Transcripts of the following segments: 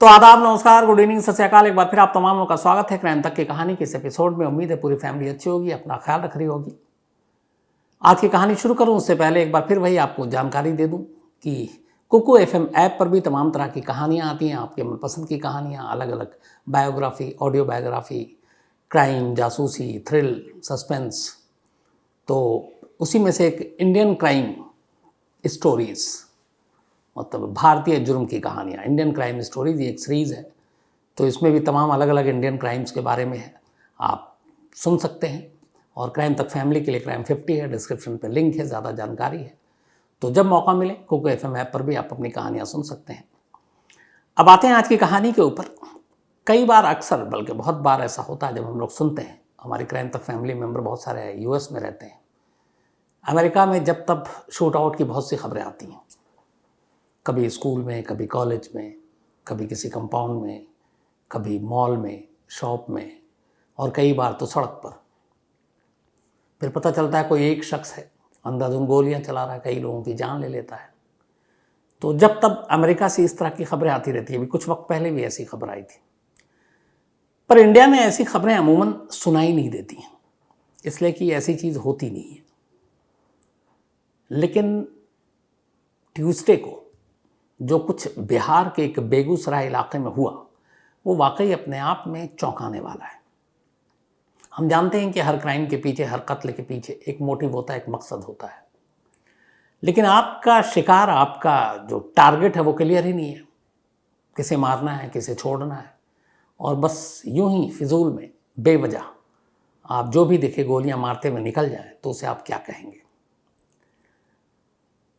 तो आदाब, नमस्कार, गुड इवनिंग, सत श्री अकाल। एक बार फिर आप तमामों का स्वागत है क्राइम तक की कहानी के इस एपिसोड में। उम्मीद है पूरी फैमिली अच्छी होगी, अपना ख्याल रख रही होगी। आज की कहानी शुरू करूं उससे पहले एक बार फिर वही आपको जानकारी दे दूं कि कुकू एफएम ऐप पर भी तमाम तरह की कहानियां आती हैं, आपके मनपसंद की कहानियां, अलग अलग बायोग्राफी, ऑडियो बायोग्राफी, क्राइम, जासूसी, थ्रिल, सस्पेंस। तो उसी में से एक इंडियन क्राइम स्टोरीज़, मतलब भारतीय जुर्म की कहानियाँ, इंडियन क्राइम स्टोरीज, एक सीरीज़ है। तो इसमें भी तमाम अलग अलग इंडियन क्राइम्स के बारे में है, आप सुन सकते हैं। और क्राइम तक फैमिली के लिए क्राइम 50 है, डिस्क्रिप्शन पे लिंक है, ज़्यादा जानकारी है। तो जब मौका मिले कुकू एफएम ऐप पर भी आप अपनी कहानियाँ सुन सकते हैं। अब आते हैं आज की कहानी के ऊपर। कई बार, अक्सर बल्कि बहुत बार ऐसा होता है जब हम लोग सुनते हैं, हमारी क्राइम तक फैमिली मेम्बर बहुत सारे यूएस में रहते हैं, अमेरिका में जब तब शूट आउट की बहुत सी खबरें आती हैं, कभी स्कूल में, कभी कॉलेज में, कभी किसी कंपाउंड में, कभी मॉल में, शॉप में, और कई बार तो सड़क पर। फिर पता चलता है कोई एक शख्स है, अंधाधुंध गोलियां चला रहा है, कई लोगों की जान ले लेता है। तो जब तब अमेरिका से इस तरह की खबरें आती रहती है। अभी कुछ वक्त पहले भी ऐसी खबर आई थी, पर इंडिया में ऐसी खबरें अमूमन सुनाई नहीं देती हैं, इसलिए कि ऐसी चीज़ होती नहीं है। लेकिन ट्यूसडे को जो कुछ बिहार के एक बेगूसराय इलाके में हुआ, वो वाकई अपने आप में चौंकाने वाला है। हम जानते हैं कि हर क्राइम के पीछे, हर कत्ल के पीछे एक मोटिव होता है, एक मकसद होता है। लेकिन आपका शिकार, आपका जो टारगेट है वो क्लियर ही नहीं है। किसे मारना है, किसे छोड़ना है, और बस यूं ही फिजूल में बेवजह आप जो भी दिखे गोलियां मारते हुए निकल जाएं, तो उसे आप क्या कहेंगे।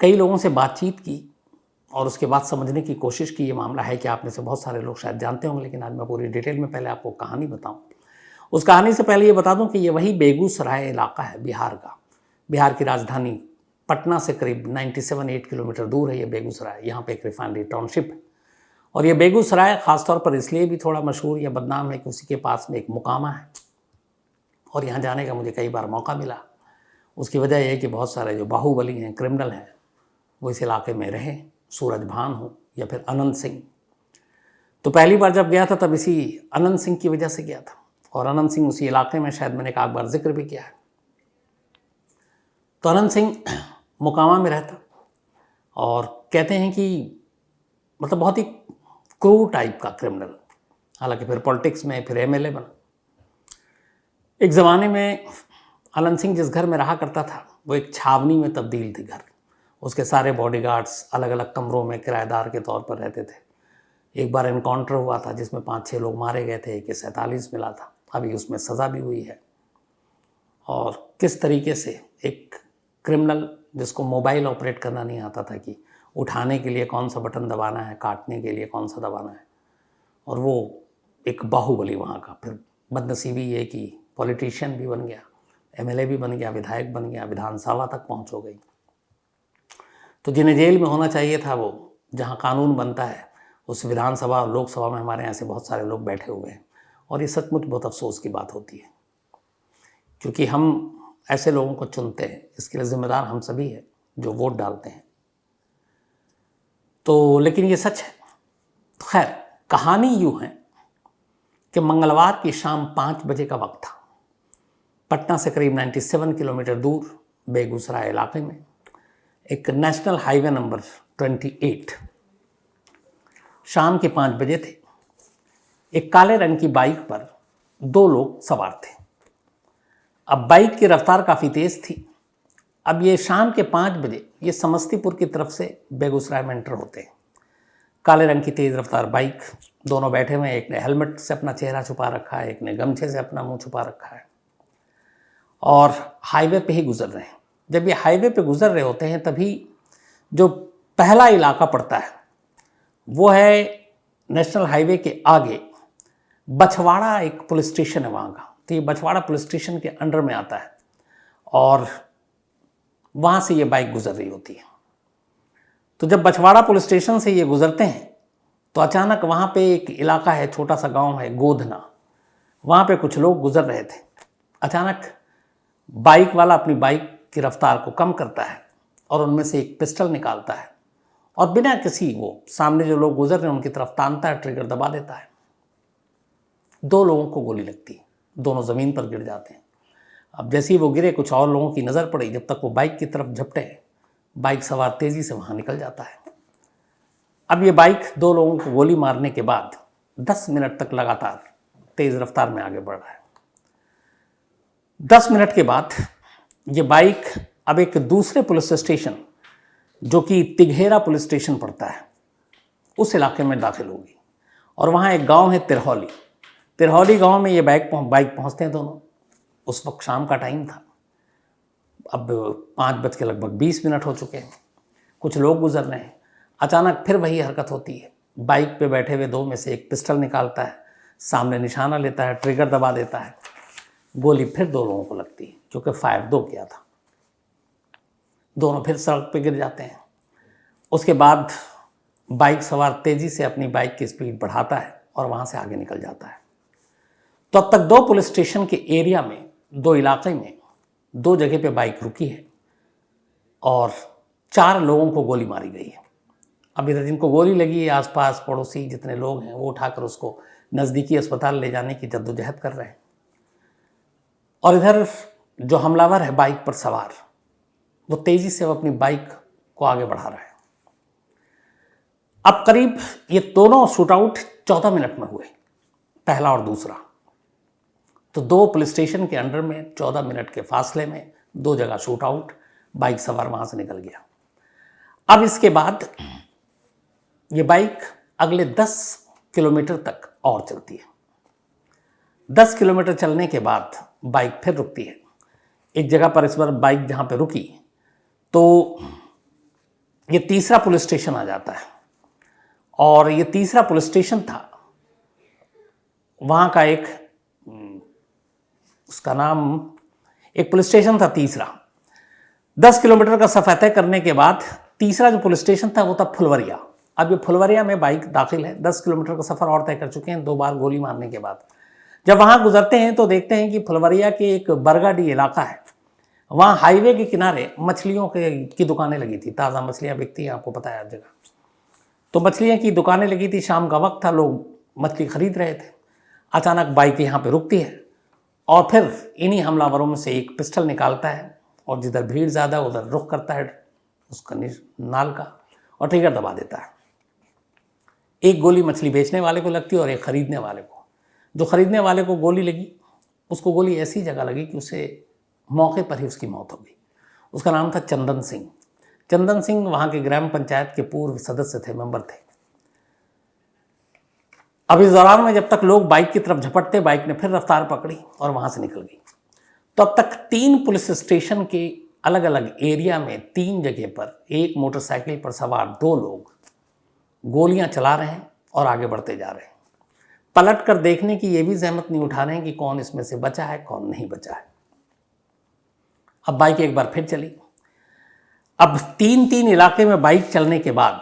कई लोगों से बातचीत की और उसके बाद समझने की कोशिश की। ये मामला है कि आप में से बहुत सारे लोग शायद जानते होंगे, लेकिन आज मैं पूरी डिटेल में पहले आपको कहानी बताऊं। उस कहानी से पहले ये बता दूं कि ये वही बेगूसराय इलाका है बिहार का। बिहार की राजधानी पटना से करीब 97-8 किलोमीटर दूर है ये बेगूसराय। यहाँ पे एक रिफाइनरी टाउनशिप है, और ये बेगूसराय ख़ासतौर पर इसलिए भी थोड़ा मशहूर या बदनाम है कि उसी के पास में एक मुकामा है, और यहाँ जाने का मुझे कई बार मौका मिला। उसकी वजह यह है कि बहुत सारे जो बाहुबली हैं, क्रिमिनल हैं, वो इस इलाके में रहे। सूरज भान हो या फिर अनंत सिंह। तो पहली बार जब गया था तब इसी अनंत सिंह की वजह से गया था, और अनंत सिंह उसी इलाके में, शायद मैंने एक बार जिक्र भी किया है। तो अनंत सिंह मुकामा में रहता, और कहते हैं कि मतलब बहुत ही क्रूर टाइप का क्रिमिनल। हालांकि फिर पॉलिटिक्स में फिर एमएलए बना। एक ज़माने में अनंत सिंह जिस घर में रहा करता था, वो एक छावनी में तब्दील थी घर। उसके सारे बॉडीगार्ड्स अलग अलग कमरों में किराएदार के तौर पर रहते थे। एक बार एनकाउंटर हुआ था जिसमें 5-6 लोग मारे गए थे, AK-47 मिला था, अभी उसमें सज़ा भी हुई है। और किस तरीके से एक क्रिमिनल जिसको मोबाइल ऑपरेट करना नहीं आता था कि उठाने के लिए कौन सा बटन दबाना है, काटने के लिए कौन सा दबाना है, और वो एक बाहुबली वहाँ का। फिर बदनसीबी ये कि पॉलिटिशियन भी बन गया, एमएलए भी बन गया, विधायक बन गया, विधानसभा तक पहुँच हो गई। तो जिन्हें जेल में होना चाहिए था, वो जहाँ कानून बनता है उस विधानसभा और लोकसभा में हमारे यहाँ से बहुत सारे लोग बैठे हुए हैं। और ये सचमुच बहुत अफसोस की बात होती है, क्योंकि हम ऐसे लोगों को चुनते हैं, इसके लिए जिम्मेदार हम सभी हैं जो वोट डालते हैं। तो लेकिन ये सच है। तो खैर, कहानी यूँ है कि मंगलवार की शाम 5 बजे का वक्त था। पटना से करीब 97 किलोमीटर दूर बेगूसराय इलाके में एक नेशनल हाईवे नंबर 28 शाम के 5 बजे थे। एक काले रंग की बाइक पर 2 लोग सवार थे। अब बाइक की रफ्तार काफ़ी तेज़ थी। अब ये शाम के 5 बजे ये समस्तीपुर की तरफ से बेगूसराय में एंटर होते हैं। काले रंग की तेज़ रफ्तार बाइक, दोनों बैठे हुए हैं। एक ने हेलमेट से अपना चेहरा छुपा रखा है, एक ने गमछे से अपना मुंह छुपा रखा है, और हाईवे पे ही गुजर रहे हैं। जब ये हाईवे पे गुजर रहे होते हैं, तभी जो पहला इलाका पड़ता है वो है नेशनल हाईवे के आगे बछवाड़ा, एक पुलिस स्टेशन है वहाँ का। तो ये बछवाड़ा पुलिस स्टेशन के अंडर में आता है, और वहाँ से ये बाइक गुजर रही होती है। तो जब बछवाड़ा पुलिस स्टेशन से ये गुजरते हैं, तो अचानक वहाँ पे एक इलाका है, छोटा सा गांव है गोधना, वहाँ पे कुछ लोग गुजर रहे थे। अचानक बाइक वाला अपनी बाइक की रफ्तार को कम करता है, और उनमें से एक पिस्टल निकालता है और बिना किसी वो सामने जो लोग गुजर रहे हैं उनकी तरफ तानता है, ट्रिगर दबा देता है। 2 लोगों को गोली लगती है, दोनों ज़मीन पर गिर जाते हैं। अब जैसे ही वो गिरे कुछ और लोगों की नज़र पड़ी, जब तक वो बाइक की तरफ झपटे बाइक सवार तेज़ी से वहाँ निकल जाता है। अब ये बाइक 2 लोगों को गोली मारने के बाद 10 मिनट तक लगातार तेज़ रफ्तार में आगे बढ़ रहा है। 10 मिनट के बाद ये बाइक अब एक दूसरे पुलिस स्टेशन जो कि तिघेरा पुलिस स्टेशन पड़ता है उस इलाके में दाखिल होगी। और वहाँ एक गांव है तिरहौली। तिरहौली गांव में ये बाइक पहुँचते हैं दोनों। उस वक्त शाम का टाइम था। अब 5:20 हो चुके हैं। कुछ लोग गुजर रहे हैं। अचानक फिर वही हरकत होती है। बाइक पे बैठे हुए 2 में से एक पिस्टल निकालता है, सामने निशाना लेता है, ट्रिगर दबा देता है। गोली फिर 2 लोगों को लगती है, क्योंकि फायर 2 किया था। दोनों फिर सड़क पे गिर जाते हैं। उसके बाद बाइक सवार तेज़ी से अपनी बाइक की स्पीड बढ़ाता है और वहाँ से आगे निकल जाता है। तो अब तक 2 पुलिस स्टेशन के एरिया में, 2 इलाके में 2 जगह पे बाइक रुकी है और 4 लोगों को गोली मारी गई है। अब इधर जिनको गोली लगी है आसपास पड़ोसी जितने लोग हैं वो उठाकर उसको नज़दीकी अस्पताल ले जाने की जद्दोजहद कर रहे हैं। और इधर जो हमलावर है बाइक पर सवार, वो तेज़ी से अपनी बाइक को आगे बढ़ा रहा है। अब करीब ये दोनों शूटआउट 14 मिनट में हुए, पहला और दूसरा। तो 2 पुलिस स्टेशन के अंडर में 14 मिनट के फासले में 2 जगह शूटआउट, बाइक सवार वहाँ से निकल गया। अब इसके बाद ये बाइक अगले 10 किलोमीटर तक और चलती है। 10 किलोमीटर चलने के बाद बाइक फिर रुकती है। एक जगह पर इस बार बाइक जहाँ पे रुकी तो ये तीसरा पुलिस स्टेशन आ जाता है। और ये तीसरा पुलिस स्टेशन था, वहाँ का एक, उसका नाम, एक पुलिस स्टेशन था तीसरा। 10 किलोमीटर का सफ़र तय करने के बाद तीसरा जो पुलिस स्टेशन था वो था फुलवरिया। अब ये फुलवरिया में बाइक दाखिल है। 10 किलोमीटर का सफ़र और तय कर चुके हैं 2 बार गोली मारने के बाद। जब वहाँ गुजरते हैं तो देखते हैं कि फुलवरिया के एक बरगाडी इलाका है, वहाँ हाईवे के किनारे मछलियों की दुकानें लगी थी। ताज़ा मछलियाँ बिकती हैं, आपको पता है हर जगह। तो मछलियों की दुकानें लगी थी, शाम का वक्त था, लोग मछली खरीद रहे थे। अचानक बाइक यहाँ पे रुकती है और फिर इन्हीं हमलावरों में से एक पिस्टल निकालता है और जिधर भीड़ ज़्यादा उधर रुख करता है उसका नाल का और ट्रिगर दबा देता है। एक गोली मछली बेचने वाले को लगती है और एक खरीदने वाले को। जो खरीदने वाले को गोली लगी उसको गोली ऐसी जगह लगी कि उसे मौके पर ही उसकी मौत हो गई। उसका नाम था चंदन सिंह। चंदन सिंह वहाँ के ग्राम पंचायत के पूर्व सदस्य थे, मेंबर थे। अब इस दौरान में जब तक लोग बाइक की तरफ झपटते, बाइक ने फिर रफ्तार पकड़ी और वहाँ से निकल गई। तो अब तक 3 पुलिस स्टेशन के अलग अलग एरिया में 3 जगह पर एक मोटरसाइकिल पर सवार 2 लोग गोलियां चला रहे हैं और आगे बढ़ते जा रहे हैं। पलट कर देखने की ये भी जहमत नहीं उठा रहे हैं कि कौन इसमें से बचा है कौन नहीं बचा है। अब बाइक एक बार फिर चली। अब 3 इलाके में बाइक चलने के बाद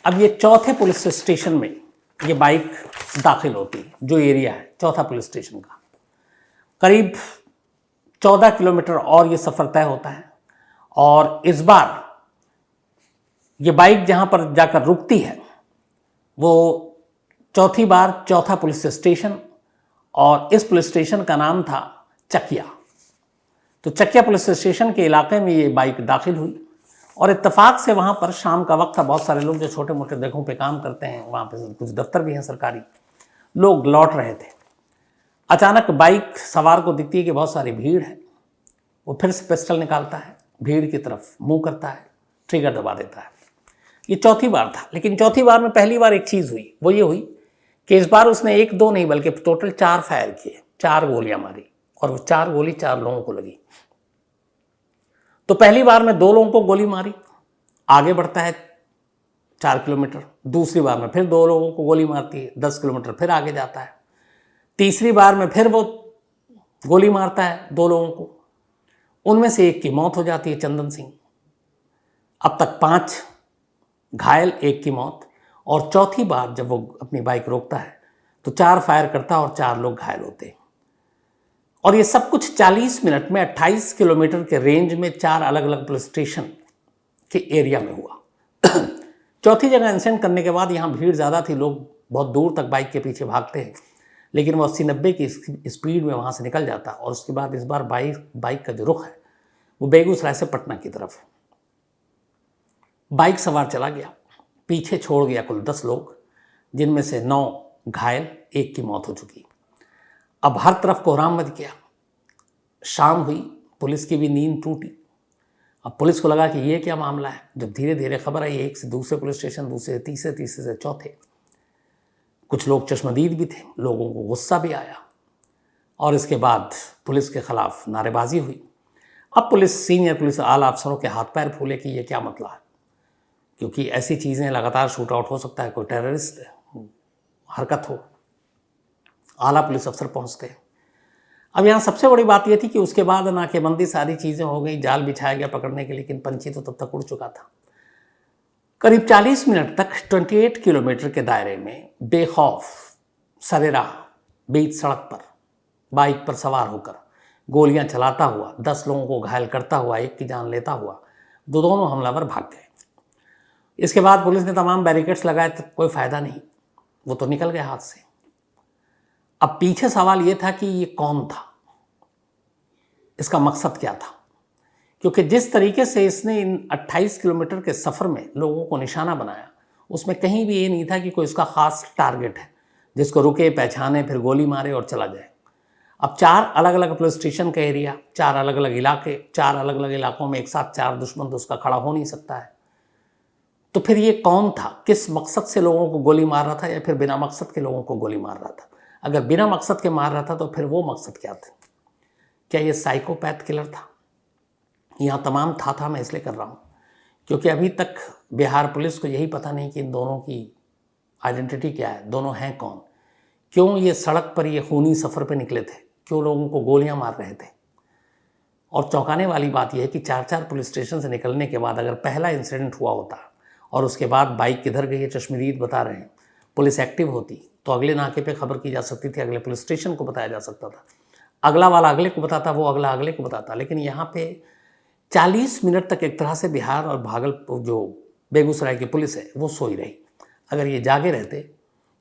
अब ये चौथे पुलिस स्टेशन में ये बाइक दाखिल होती है, जो एरिया है चौथा पुलिस स्टेशन का। करीब 14 किलोमीटर और ये सफ़र तय होता है। और इस बार ये बाइक जहाँ पर जाकर रुकती है वो चौथी बार चौथा पुलिस स्टेशन, और इस पुलिस स्टेशन का नाम था चकिया। तो चकिया पुलिस स्टेशन के इलाके में ये बाइक दाखिल हुई और इत्तेफाक से वहाँ पर शाम का वक्त था। बहुत सारे लोग जो छोटे मोटे जगहों पे काम करते हैं, वहाँ पे कुछ दफ्तर भी हैं सरकारी, लोग लौट रहे थे। अचानक बाइक सवार को दिखती है कि बहुत सारी भीड़ है। वो फिर से पिस्टल निकालता है, भीड़ की तरफ मुँह करता है, ट्रिगर दबा देता है। ये चौथी बार था। लेकिन चौथी बार में पहली बार एक चीज़ हुई, वो ये हुई कि इस बार उसने 1-2 नहीं बल्कि टोटल 4 फायर किए, 4 गोलियां मारी और वो 4 गोली 4 लोगों को लगी। तो पहली बार में 2 लोगों को गोली मारी, आगे बढ़ता है 4 किलोमीटर। दूसरी बार में फिर 2 लोगों को गोली मारती है, 10 किलोमीटर फिर आगे जाता है। तीसरी बार में फिर वो गोली मारता है 2 लोगों को, उनमें से एक की मौत हो जाती है, चंदन सिंह। अब तक 5 घायल, 1 की मौत। और चौथी बार जब वो अपनी बाइक रोकता है तो 4 फायर करता है और 4 लोग घायल होते हैं। और ये सब कुछ 40 मिनट में 28 किलोमीटर के रेंज में 4 अलग अलग पुलिस स्टेशन के एरिया में हुआ। चौथी जगह इंसिडेंट करने के बाद यहाँ भीड़ ज़्यादा थी, लोग बहुत दूर तक बाइक के पीछे भागते हैं, लेकिन वो 80-90 की स्पीड में वहाँ से निकल जाता। और उसके बाद इस बार बाइक का जो रुख है वो बेगूसराय से पटना की तरफ है। बाइक सवार चला गया, पीछे छोड़ गया कुल 10 लोग, जिनमें से 9 घायल, 1 की मौत हो चुकी। अब हर तरफ कोहराम मच गया। शाम हुई, पुलिस की भी नींद टूटी। अब पुलिस को लगा कि ये क्या मामला है। जब धीरे धीरे खबर आई, एक से दूसरे पुलिस स्टेशन, दूसरे से तीसरे, तीसरे से चौथे, कुछ लोग चश्मदीद भी थे, लोगों को गुस्सा भी आया और इसके बाद पुलिस के खिलाफ नारेबाजी हुई। अब सीनियर पुलिस आला अफसरों के हाथ पैर फूले कि ये क्या मतलब है, क्योंकि ऐसी चीज़ें लगातार शूट आउट हो सकता है, कोई टेररिस्ट हरकत हो, आला पुलिस अफसर पहुंचते हैं। अब यहाँ सबसे बड़ी बात यह थी कि उसके बाद नाकेबंदी, सारी चीज़ें हो गई, जाल बिछाया गया पकड़ने के, लेकिन पंछी तो तब तक उड़ चुका था। करीब 40 मिनट तक 28 किलोमीटर के दायरे में बेखौफ सरेराह बीच सड़क पर बाइक पर सवार होकर गोलियां चलाता हुआ 10 लोगों को घायल करता हुआ, 1 की जान लेता हुआ दोनों हमलावर भाग गए। इसके बाद पुलिस ने तमाम बैरिकेड्स लगाए, तो कोई फ़ायदा नहीं, वो तो निकल गए हाथ से। अब पीछे सवाल ये था कि ये कौन था, इसका मकसद क्या था, क्योंकि जिस तरीके से इसने इन 28 किलोमीटर के सफ़र में लोगों को निशाना बनाया, उसमें कहीं भी ये नहीं था कि कोई इसका ख़ास टारगेट है जिसको रुके, पहचाने, फिर गोली मारे और चला जाए। अब 4 अलग अलग पुलिस स्टेशन का एरिया, 4 अलग अलग इलाके, 4 अलग अलग इलाकों में एक साथ 4 दुश्मन तो उसका खड़ा हो नहीं सकता है। तो फिर ये कौन था, किस मकसद से लोगों को गोली मार रहा था, या फिर बिना मकसद के लोगों को गोली मार रहा था? अगर बिना मकसद के मार रहा था तो फिर वो मकसद क्या था? क्या ये साइकोपैथ किलर था? यहाँ तमाम था मैं इसलिए कर रहा हूँ क्योंकि अभी तक बिहार पुलिस को यही पता नहीं कि इन दोनों की आइडेंटिटी क्या है, दोनों हैं कौन, क्यों ये सड़क पर ये खूनी सफ़र पे निकले थे, क्यों लोगों को गोलियां मार रहे थे। और चौंकाने वाली बात यह है कि 4 पुलिस स्टेशन से निकलने के बाद अगर पहला इंसिडेंट हुआ होता और उसके बाद बाइक किधर गई है चश्मदीद बता रहे हैं, पुलिस एक्टिव होती तो अगले नाके पे खबर की जा सकती थी, अगले पुलिस स्टेशन को बताया जा सकता था, अगला वाला अगले को बताता, वो अगला अगले को बताता। लेकिन यहाँ पे 40 मिनट तक एक तरह से बिहार और भागलपुर, जो बेगूसराय की पुलिस है, वो सोई रही। अगर ये जागे रहते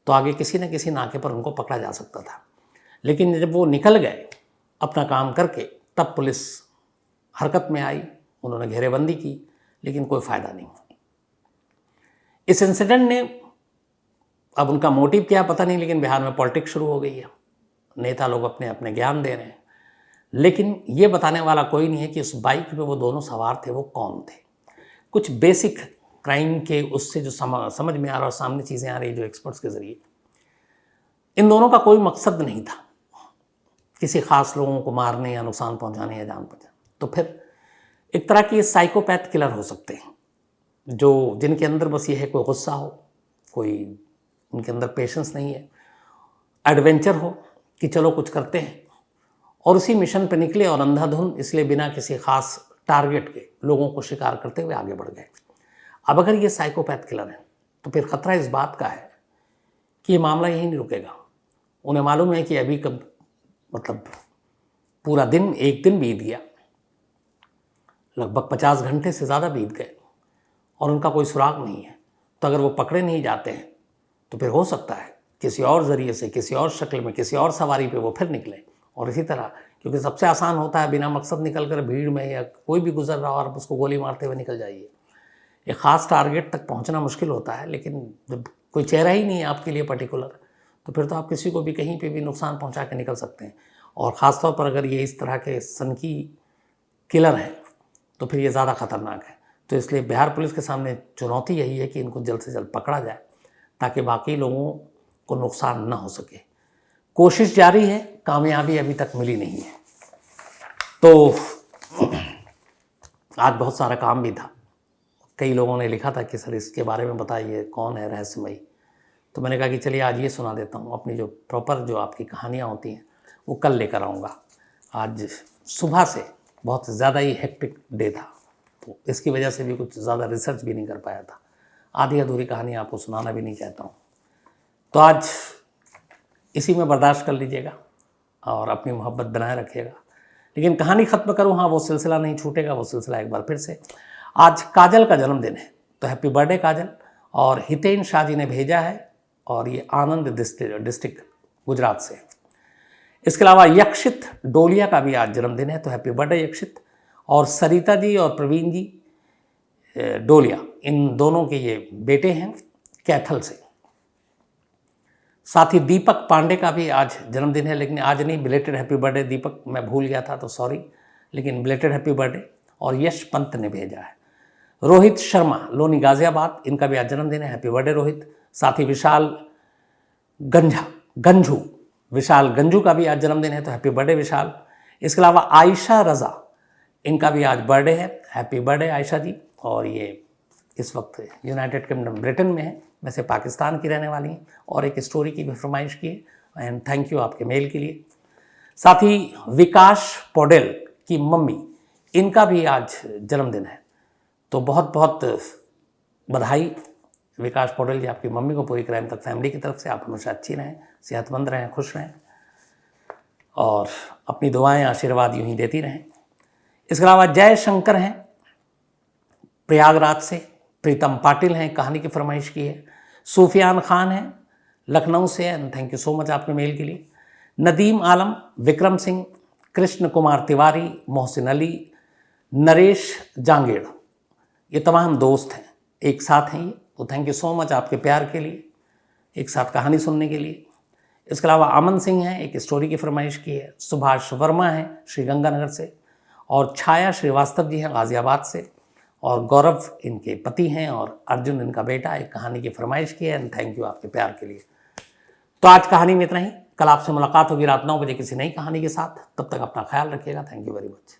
तो आगे किसी न किसी नाके पर उनको पकड़ा जा सकता था। लेकिन जब वो निकल गए अपना काम करके, तब पुलिस हरकत में आई, उन्होंने घेरेबंदी की, लेकिन कोई फ़ायदा नहीं। इस इंसिडेंट ने, अब उनका मोटिव क्या पता नहीं, लेकिन बिहार में पॉलिटिक्स शुरू हो गई है, नेता लोग अपने अपने ज्ञान दे रहे हैं, लेकिन ये बताने वाला कोई नहीं है कि उस बाइक पे वो दोनों सवार थे वो कौन थे। कुछ बेसिक क्राइम के उससे जो समझ में आ रहा और सामने चीज़ें आ रही जो एक्सपर्ट्स के ज़रिए, इन दोनों का कोई मकसद नहीं था किसी खास लोगों को मारने या नुकसान पहुंचाने या जान पहुंचाने। तो फिर एक तरह की साइकोपैथ किलर हो सकते हैं, जो जिनके अंदर बस ये है कोई गुस्सा हो, कोई उनके अंदर पेशेंस नहीं है, एडवेंचर हो कि चलो कुछ करते हैं, और उसी मिशन पे निकले और अंधाधुंध इसलिए बिना किसी खास टारगेट के लोगों को शिकार करते हुए आगे बढ़ गए। अब अगर ये साइकोपैथ किलर है तो फिर खतरा इस बात का है कि ये मामला यहीं नहीं रुकेगा। उन्हें मालूम है कि अभी कब मतलब पूरा दिन, एक दिन बीत गया, लगभग 50 घंटे से ज़्यादा बीत गए और उनका कोई सुराग नहीं है। तो अगर वो पकड़े नहीं जाते हैं तो फिर हो सकता है किसी और ज़रिए से, किसी और शक्ल में, किसी और सवारी पे वो फिर निकले। और इसी तरह, क्योंकि सबसे आसान होता है बिना मकसद निकल कर भीड़ में या कोई भी गुजर रहा हो और उसको गोली मारते हुए निकल जाइए। एक ख़ास टारगेट तक पहुंचना मुश्किल होता है, लेकिन जब कोई चेहरा ही नहीं है आपके लिए पर्टिकुलर, तो फिर तो आप किसी को भी कहीं पे भी नुकसान पहुंचा के निकल सकते हैं। और ख़ास तौर पर अगर ये इस तरह के सनकी किलर हैं तो फिर ये ज़्यादा ख़तरनाक है। तो इसलिए बिहार पुलिस के सामने चुनौती यही है कि इनको जल्द से जल्द पकड़ा जाए ताकि बाकी लोगों को नुकसान ना हो सके। कोशिश जारी है, कामयाबी अभी तक मिली नहीं है। तो आज बहुत सारा काम भी था, कई लोगों ने लिखा था कि सर इसके बारे में बताइए, कौन है रहस्यमयी। तो मैंने कहा कि चलिए आज ये सुना देता हूँ। अपनी जो प्रॉपर जो आपकी कहानियाँ होती हैं वो कल लेकर आऊँगा। आज सुबह से बहुत ज़्यादा ही हेक्टिक डे था, तो इसकी वजह से भी कुछ ज़्यादा रिसर्च भी नहीं कर पाया था। आधी अधूरी कहानी आपको सुनाना भी नहीं चाहता हूँ, तो आज इसी में बर्दाश्त कर लीजिएगा और अपनी मोहब्बत बनाए रखिएगा। लेकिन कहानी ख़त्म करूँ, हाँ वो सिलसिला नहीं छूटेगा, वो सिलसिला एक बार फिर से। आज काजल का जन्मदिन है, तो हैप्पी बर्थडे काजल। और हितेन शाह जी ने भेजा है, और ये आनंद डिस्ट्रिक्ट गुजरात से। इसके अलावा यक्षित डोलिया का भी आज जन्मदिन है, तो हैप्पी बर्थडे यक्षित। और सरिता जी और प्रवीण जी डोलिया, इन दोनों के ये बेटे हैं कैथल से। साथ ही दीपक पांडे का भी आज जन्मदिन है, लेकिन आज नहीं, बिलेटेड हैप्पी बर्थडे दीपक, मैं भूल गया था तो सॉरी, लेकिन बिलेटेड हैप्पी बर्थडे। और यश पंत ने भेजा है। रोहित शर्मा लोनी गाजियाबाद, इनका भी आज जन्मदिन है, हैप्पी बर्थडे रोहित। साथ ही विशाल गंजू का भी आज जन्मदिन है, तो हैप्पी बर्थडे विशाल। इसके अलावा आयशा रज़ा, इनका भी आज बर्थडे है, हैप्पी बर्थडे आयशा जी। और ये इस वक्त यूनाइटेड किंगडम ब्रिटेन में है, वैसे पाकिस्तान की रहने वाली हैं, और एक स्टोरी की भी फरमाइश की है, एंड थैंक यू आपके मेल के लिए। साथ ही विकास पौडेल की मम्मी, इनका भी आज जन्मदिन है, तो बहुत बहुत बधाई विकास पौडेल जी, आपकी मम्मी को पूरी क्राइम तक फैमिली की तरफ से। आप हमेशा अच्छी रहें, सेहतमंद रहें, खुश रहें, और अपनी दुआएं आशीर्वाद यूं ही देती रहें। इसके अलावा जय शंकर हैं प्रयागराज से, प्रीतम पाटिल हैं, कहानी की फरमाइश की है। सूफियान खान हैं लखनऊ से, and thank you so much आपके मेल के लिए। नदीम आलम, विक्रम सिंह, कृष्ण कुमार तिवारी, मोहसिन अली, नरेश जांगेड़, ये तमाम दोस्त हैं, एक साथ हैं ये, तो थैंक यू सो मच आपके प्यार के लिए, एक साथ कहानी सुनने के लिए। इसके अलावा अमन सिंह हैं, एक स्टोरी की फरमाइश की है। सुभाष वर्मा हैं श्रीगंगानगर से, और छाया श्रीवास्तव जी हैं गाज़ियाबाद से, और गौरव इनके पति हैं, और अर्जुन इनका बेटा, एक कहानी की फरमाइश की है, एंड थैंक यू आपके प्यार के लिए। तो आज कहानी में इतना ही। कल आपसे मुलाकात होगी रात 9 बजे किसी नई कहानी के साथ। तब तक अपना ख्याल रखिएगा। Thank you very much.